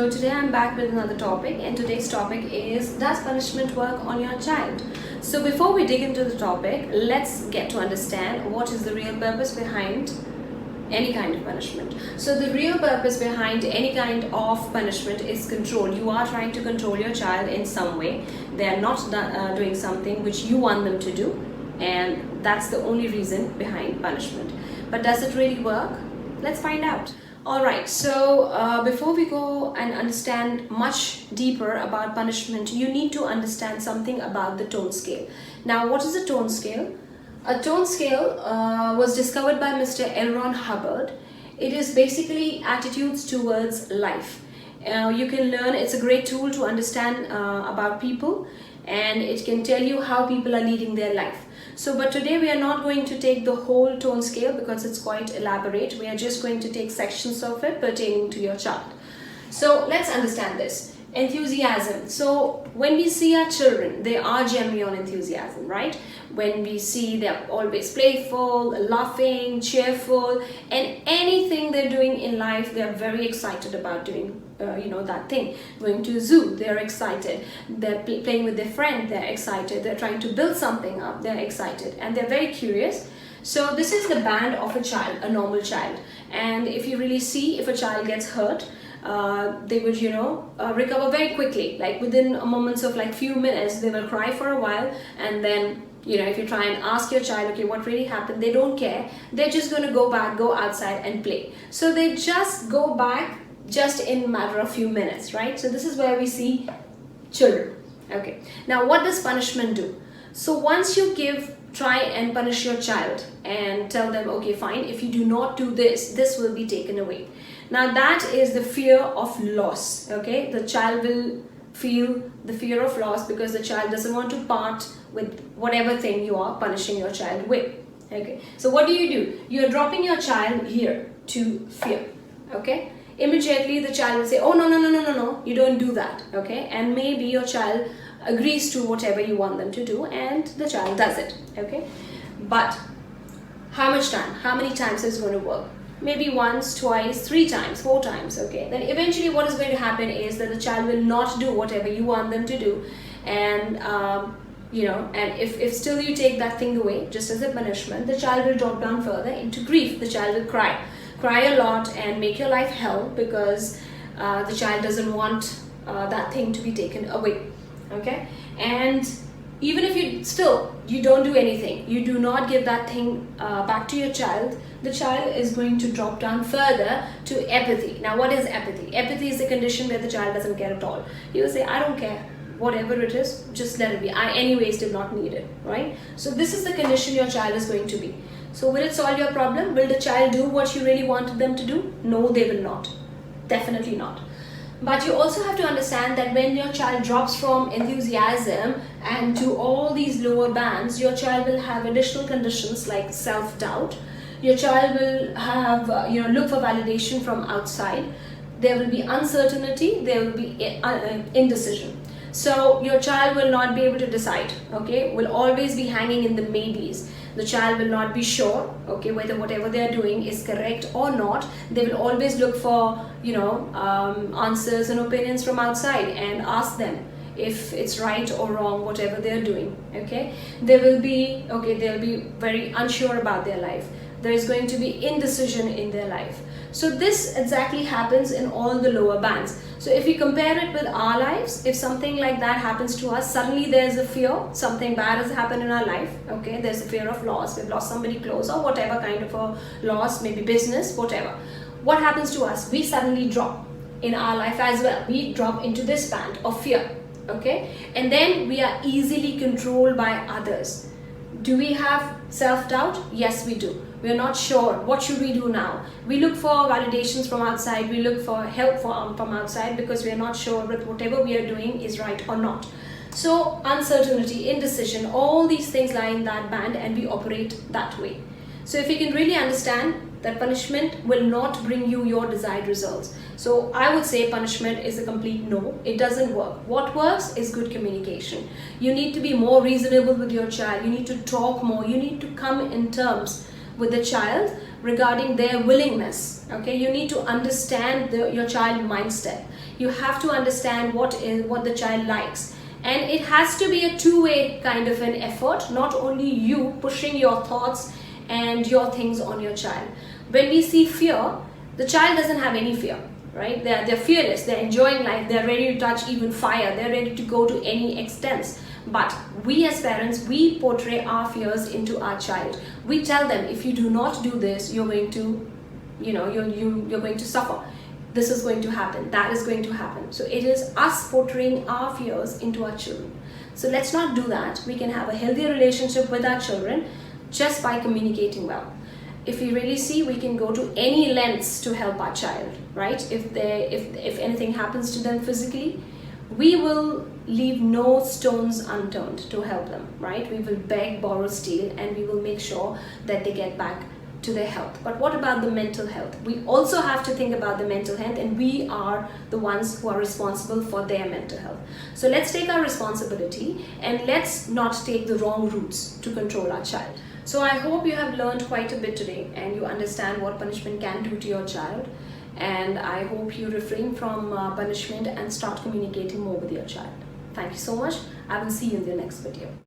So today I'm back with another topic, and today's topic is, does punishment work on your child? So before we dig into the topic, let's get to understand what is the real purpose behind any kind of punishment. So the real purpose behind any kind of punishment is control. You are trying to control your child in some way. They are not doing something which you want them to do, and that's the only reason behind punishment. But does it really work? Let's find out. Alright, so before we go and understand much deeper about punishment, you need to understand something about the tone scale. Now, what is a tone scale? A tone scale was discovered by Mr. Hubbard. It is basically attitudes towards life. You can learn, it's a great tool to understand about people, and it can tell you how people are leading their life. So, but today we are not going to take the whole tone scale because it's quite elaborate. We are just going to take sections of it pertaining to your child. So let's understand this. Enthusiasm. So when we see our children, they are generally on enthusiasm, right? When we see they're always playful, laughing, cheerful, and anything they're doing in life, they're very excited about doing that thing. Going to a zoo, they're excited. They're playing with their friend, they're excited. They're trying to build something up, they're excited, and they're very curious. So this is the band of a child, a normal child. And if you really see, if a child gets hurt, they would recover very quickly. Like within moments of like few minutes, they will cry for a while, and then if you try and ask your child, okay, what really happened, they don't care. They're just going to go back, go outside and play. So they just go back just in a matter of few minutes, right? So this is where we see children. Okay, now what does punishment do? So once you try and punish your child and tell them, okay, fine, if you do not do this, this will be taken away. Now that is the fear of loss. Okay, the child will feel the fear of loss because the child doesn't want to part with whatever thing you are punishing your child with. Okay, so what do? You are dropping your child here to fear. Okay, immediately the child will say, oh no, you don't do that. Okay, and maybe your child agrees to whatever you want them to do, and the child does it. Okay, but how much time, how many times is going to work? Maybe once, twice, 3 times, 4 times. Okay, then eventually what is going to happen is that the child will not do whatever you want them to do, and and if still you take that thing away just as a punishment, the child will drop down further into grief. The child will cry a lot and make your life hell because the child doesn't want that thing to be taken away. Okay, and even if you don't do anything, you do not give that thing back to your child, the child is going to drop down further to apathy. Now what is apathy? Apathy is a condition where the child doesn't care at all. He will say, I don't care, whatever it is, just let it be. I anyways did not need it, right? So this is the condition your child is going to be. So will it solve your problem? Will the child do what you really wanted them to do? No, they will not. Definitely not. But you also have to understand that when your child drops from enthusiasm and to all these lower bands, your child will have additional conditions like self-doubt. Your child will have, look for validation from outside. There will be uncertainty, there will be indecision. So your child will not be able to decide, okay, will always be hanging in the maybes. The child will not be sure, okay, whether whatever they are doing is correct or not. They will always look for, answers and opinions from outside and ask them if it's right or wrong, whatever they are doing, okay. They'll be very unsure about their life. There is going to be indecision in their life. So this exactly happens in all the lower bands. So if we compare it with our lives, if something like that happens to us, suddenly there's a fear, something bad has happened in our life, okay, there's a fear of loss, we've lost somebody close or whatever kind of a loss, maybe business, whatever. What happens to us? We suddenly drop in our life as well. We drop into this band of fear, okay, and then we are easily controlled by others. Do we have self-doubt? Yes, we do. We are not sure. What should we do now? We look for validations from outside. We look for help from outside because we are not sure that whatever we are doing is right or not. So uncertainty, indecision, all these things lie in that band, and we operate that way. So if you can really understand that punishment will not bring you your desired results. So I would say punishment is a complete no. It doesn't work. What works is good communication. You need to be more reasonable with your child. You need to talk more. You need to come in terms with the child regarding their willingness. Okay, you need to understand your child mindset. You have to understand what the child likes. And it has to be a two-way kind of an effort, not only you pushing your thoughts and your things on your child. When we see fear, the child doesn't have any fear, right? They're fearless, they're enjoying life, they're ready to touch even fire, they're ready to go to any extents. But we as parents, we portray our fears into our child. We tell them, if you do not do this, you're going to, you're going to suffer. This is going to happen, that is going to happen. So it is us portraying our fears into our children. So let's not do that. We can have a healthy relationship with our children just by communicating well. If we really see, we can go to any lengths to help our child, right? If anything happens to them physically, we will leave no stones unturned to help them, right? We will beg, borrow, steal, and we will make sure that they get back to their health. But what about the mental health? We also have to think about the mental health, and we are the ones who are responsible for their mental health. So let's take our responsibility and let's not take the wrong routes to control our child. So I hope you have learned quite a bit today and you understand what punishment can do to your child. And I hope you refrain from punishment and start communicating more with your child. Thank you so much. I will see you in the next video.